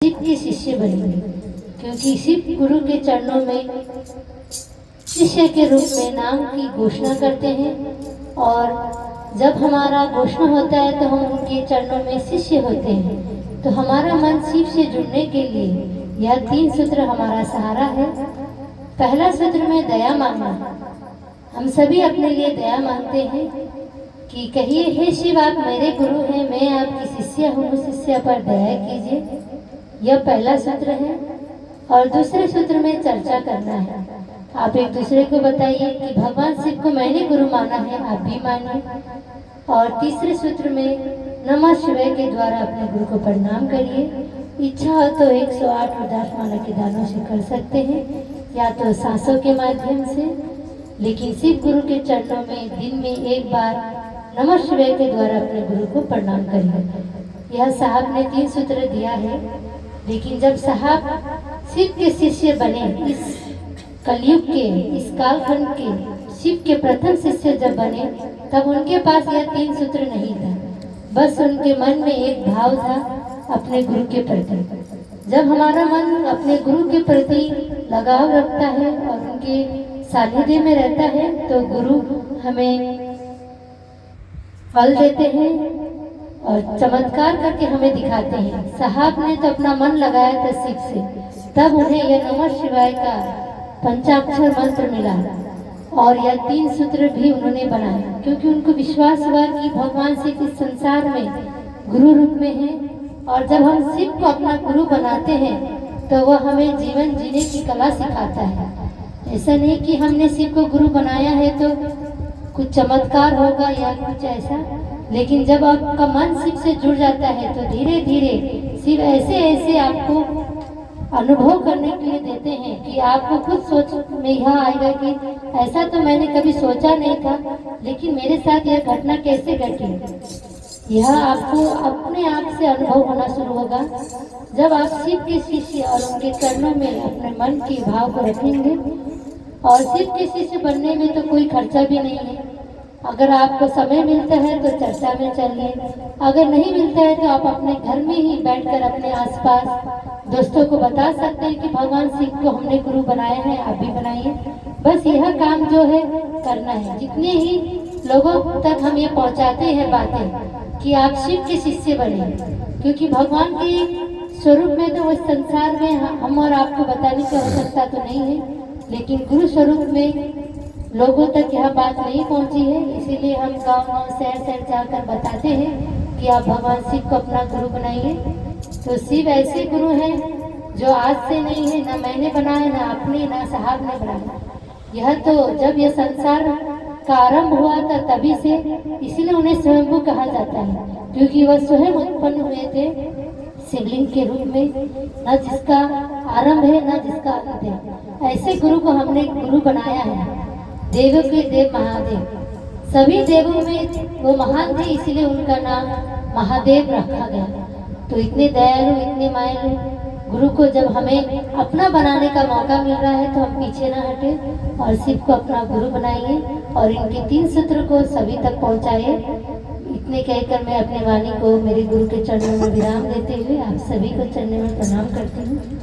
शिव के शिष्य बनेंगे, क्योंकि शिव गुरु के चरणों में शिष्य के रूप में नाम की घोषणा करते हैं। और जब हमारा घोषणा होता है तो हम उनके चरणों में शिष्य होते हैं। तो हमारा मन शिव से जुड़ने के लिए यह 3 सूत्र हमारा सहारा है। पहला सूत्र में दया मांगना। हम सभी अपने लिए दया मांगते हैं कि कहिए, हे शिव आप मेरे गुरु हैं, मैं आपकी शिष्य हूँ, शिष्य पर दया कीजिए। यह पहला सूत्र है। और दूसरे सूत्र में चर्चा करना है। आप एक दूसरे को बताइए कि भगवान शिव को मैंने गुरु माना है, आप भी मानिए। और तीसरे सूत्र में नमः शिवाय के द्वारा अपने गुरु को प्रणाम करिए। इच्छा हो तो 108 रुद्राक्ष माला के दानों से कर सकते हैं, या तो सांसों के माध्यम से। लेकिन शिव गुरु के चरणों में दिन में एक बार नमः शिवाय के द्वारा अपने गुरु को प्रणाम करिए। यह साहब ने 3 सूत्र दिया है। लेकिन जब साहब शिव के शिष्य बने, इस कलयुग के, इस कालखंड के शिव के प्रथम शिष्य जब बने, तब उनके पास यह 3 सूत्र नहीं था। बस उनके मन में एक भाव था अपने गुरु के प्रति। जब हमारा मन अपने गुरु के प्रति लगाव रखता है और उनके सानिध्य में रहता है, तो गुरु हमें फल देते हैं और चमत्कार करके हमें दिखाते हैं। साहब ने तो अपना मन लगाया था शिव से, तब उन्हें यह नमः शिवाय का पंचाक्षर मंत्र मिला और यह 3 सूत्र भी उन्होंने बनाए, क्योंकि उनको विश्वास हुआ कि भगवान शिव इस संसार में गुरु रूप में है। और जब हम शिव को अपना गुरु बनाते हैं तो वह हमें जीवन जीने की कला सिखाता है। ऐसा नहीं कि हमने शिव को गुरु बनाया है तो कुछ चमत्कार होगा या कुछ ऐसा। लेकिन जब आपका मन शिव से जुड़ जाता है तो धीरे धीरे शिव ऐसे ऐसे आपको अनुभव करने के लिए देते हैं कि आपको खुद सोच में यह आएगा कि ऐसा तो मैंने कभी सोचा नहीं था, लेकिन मेरे साथ यह घटना कैसे घटी। यह आपको अपने आप से अनुभव होना शुरू होगा जब आप शिव के शिष्य और उनके चरणों में अपने मन के भाव को रखेंगे। और शिव के शिष्य बनने में तो कोई खर्चा भी नहीं है। अगर आपको समय मिलता है तो चर्चा में चलिए, अगर नहीं मिलता है तो आप अपने घर में ही बैठकर अपने आसपास दोस्तों को बता सकते हैं कि भगवान शिव को हमने गुरु बनाया है, आप भी बनाइए। बस यह काम जो है करना है। जितने ही लोगों तक हम ये पहुंचाते हैं बातें कि आप शिव के शिष्य बने, क्योंकि भगवान के स्वरूप में तो इस संसार में हम और आपको बताने की आवश्यकता तो नहीं है, लेकिन गुरु स्वरूप में लोगों तक यह बात नहीं पहुंची है। इसीलिए हम गांव-गांव, शहर-शहर जाकर बताते हैं कि आप भगवान शिव को अपना गुरु बनाइए। तो शिव ऐसे गुरु हैं जो आज से नहीं है, ना मैंने बनाया, ना आपने, ना साहब ने बनाया। यह तो जब यह संसार का आरंभ हुआ था तभी से, इसीलिए उन्हें स्वयंभू कहा जाता है, क्योंकि वह स्वयं उत्पन्न हुए थे शिवलिंग के रूप में, न जिसका आरंभ है न जिसका अंत है। ऐसे गुरु को हमने गुरु बनाया है। देवों के देव महादेव, सभी देवों में वो महान थे, इसीलिए उनका नाम महादेव रखा गया। तो इतने दयालु, इतने मायालु गुरु को जब हमें अपना बनाने का मौका मिल रहा है तो हम पीछे ना हटे और शिव को अपना गुरु बनाइए और इनके 3 सूत्र को सभी तक पहुंचाइए। इतने कहकर मैं अपने वाणी को मेरे गुरु के चरणों में विराम देते हुए आप सभी को चरणों में प्रणाम करती हूँ।